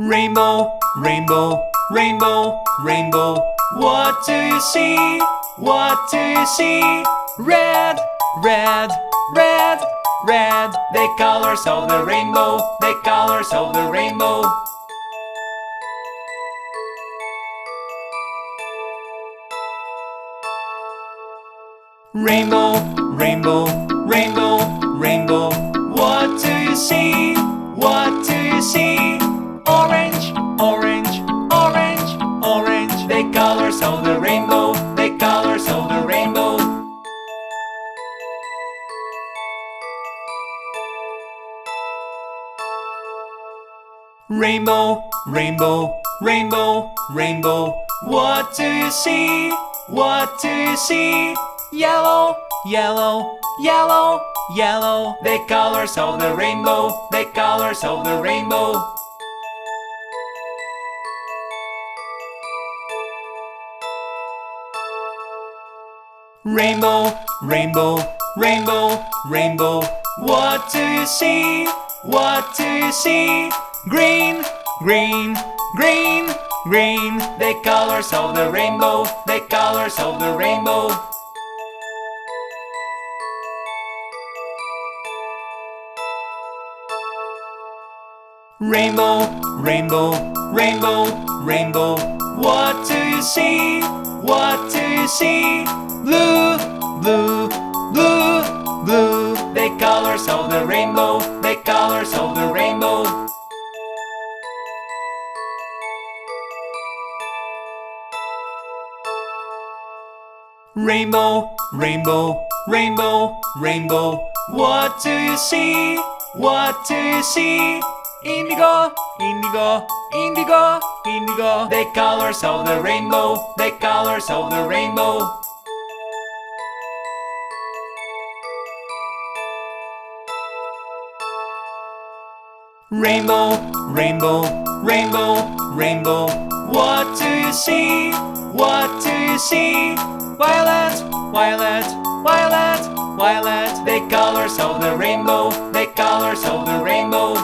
Rainbow, rainbow, rainbow, rainbow. What do you see? What do you see? Red, red, red, red. The colors of the rainbow, the colors of the rainbow. Rainbow, rainbow, rainbow, rainbow. What do you see? What do you see? Orange, orange, orange, orange. The colors of the rainbow, the colors of the rainbow. Rainbow, rainbow, rainbow, rainbow. What do you see? What do you see? Yellow, yellow, yellow, yellow. The colors of the rainbow, the colors of the rainbow. Rainbow, rainbow, rainbow, rainbow. What do you see? What do you see? Green, green, green, green. The colors of the rainbow, the colors of the rainbow. Rainbow, rainbow, rainbow, rainbow. What do you see? What do you see? Blue, blue, blue, blue. The colors of the rainbow, the colors of the rainbow. Rainbow, rainbow, rainbow, rainbow. What do you see? What do you see? Indigo, indigo, indigo, indigo. The colors of the rainbow, the colors of the rainbow. Rainbow, rainbow, rainbow, rainbow. What do you see? What do you see? Violet, violet, violet, violet. The colors of the rainbow, the colors of the rainbow.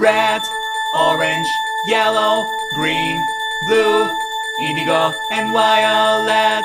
Red, orange, yellow, green, blue, indigo, and violet.